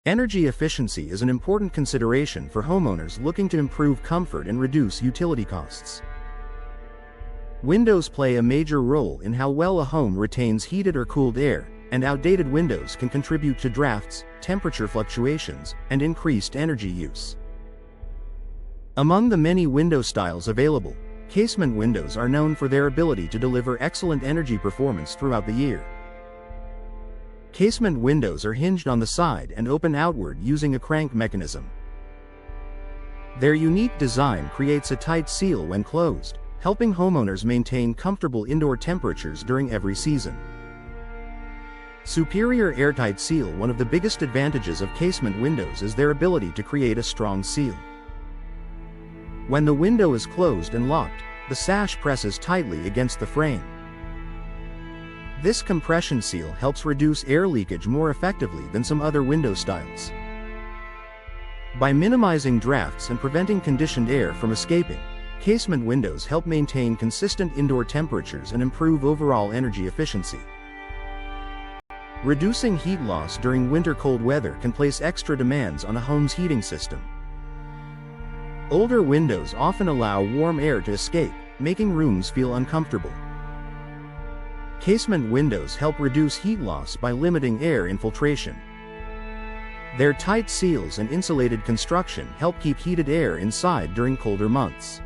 Energy efficiency is an important consideration for homeowners looking to improve comfort and reduce utility costs. Windows play a major role in how well a home retains heated or cooled air, and outdated windows can contribute to drafts, temperature fluctuations, and increased energy use. Among the many window styles available, casement windows are known for their ability to deliver excellent energy performance throughout the year. Casement windows are hinged on the side and open outward using a crank mechanism. Their unique design creates a tight seal when closed, helping homeowners maintain comfortable indoor temperatures during every season. Superior airtight seal. One of the biggest advantages of casement windows is their ability to create a strong seal. When the window is closed and locked, the sash presses tightly against the frame. This compression seal helps reduce air leakage more effectively than some other window styles. By minimizing drafts and preventing conditioned air from escaping, casement windows help maintain consistent indoor temperatures and improve overall energy efficiency. Reducing heat loss during winter cold weather can place extra demands on a home's heating system. Older windows often allow warm air to escape, making rooms feel uncomfortable. Casement windows help reduce heat loss by limiting air infiltration. Their tight seals and insulated construction help keep heated air inside during colder months.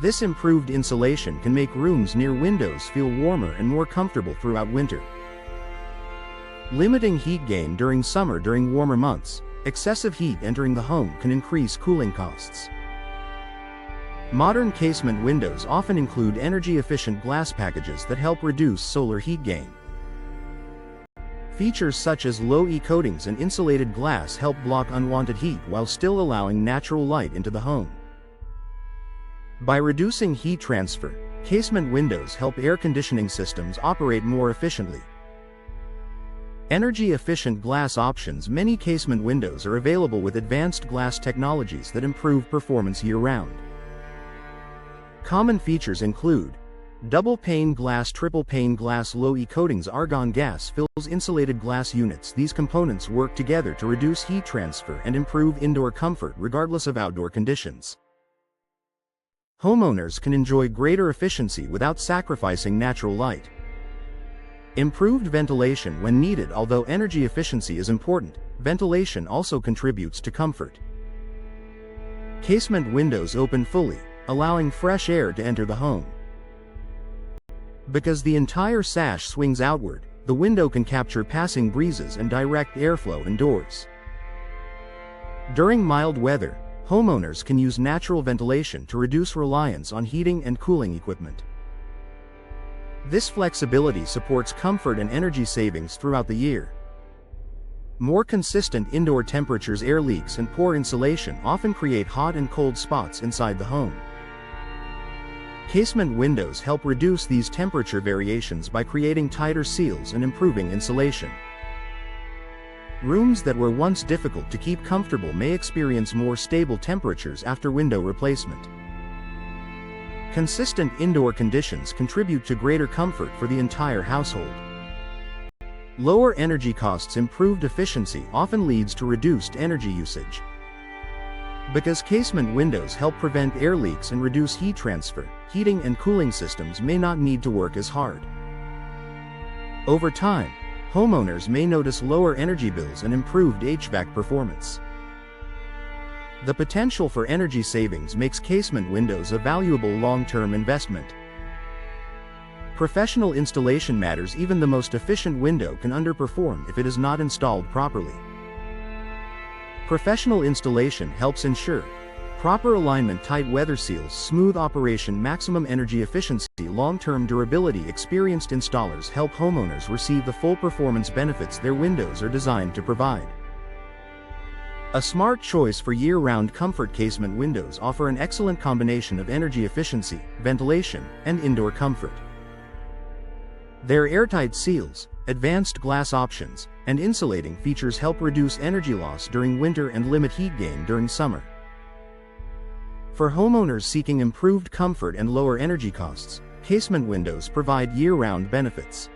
This improved insulation can make rooms near windows feel warmer and more comfortable throughout winter. Limiting heat gain during summer. During warmer months, excessive heat entering the home can increase cooling costs. Modern casement windows often include energy-efficient glass packages that help reduce solar heat gain. Features such as low-E coatings and insulated glass help block unwanted heat while still allowing natural light into the home. By reducing heat transfer, casement windows help air conditioning systems operate more efficiently. Energy-efficient glass options. Many casement windows are available with advanced glass technologies that improve performance year-round. Common features include double-pane glass, triple-pane glass, low-E coatings. Argon gas fills insulated glass units. These components work together to reduce heat transfer and improve indoor comfort regardless of outdoor conditions. Homeowners can enjoy greater efficiency without sacrificing natural light. Improved ventilation when needed. Although energy efficiency is important, ventilation also contributes to comfort. Casement windows open fully, allowing fresh air to enter the home. Because the entire sash swings outward, the window can capture passing breezes and direct airflow indoors. During mild weather, homeowners can use natural ventilation to reduce reliance on heating and cooling equipment. This flexibility supports comfort and energy savings throughout the year. More consistent indoor temperatures. Air leaks and poor insulation often create hot and cold spots inside the home. Casement windows help reduce these temperature variations by creating tighter seals and improving insulation. Rooms that were once difficult to keep comfortable may experience more stable temperatures after window replacement. Consistent indoor conditions contribute to greater comfort for the entire household. Lower energy costs. Improved efficiency often leads to reduced energy usage. Because casement windows help prevent air leaks and reduce heat transfer, heating and cooling systems may not need to work as hard. Over time, homeowners may notice lower energy bills and improved HVAC performance. The potential for energy savings makes casement windows a valuable long-term investment. Professional installation matters. Even the most efficient window can underperform if it is not installed properly. Professional installation helps ensure proper alignment, tight weather seals, smooth operation, maximum energy efficiency, long-term durability. Experienced installers help homeowners receive the full performance benefits their windows are designed to provide. A smart choice for year-round comfort. Casement windows offer an excellent combination of energy efficiency, ventilation, and indoor comfort. Their airtight seals, advanced glass options, and insulating features help reduce energy loss during winter and limit heat gain during summer. For homeowners seeking improved comfort and lower energy costs, casement windows provide year-round benefits.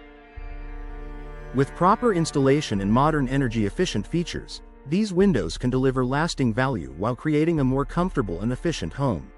With proper installation and modern energy-efficient features, these windows can deliver lasting value while creating a more comfortable and efficient home.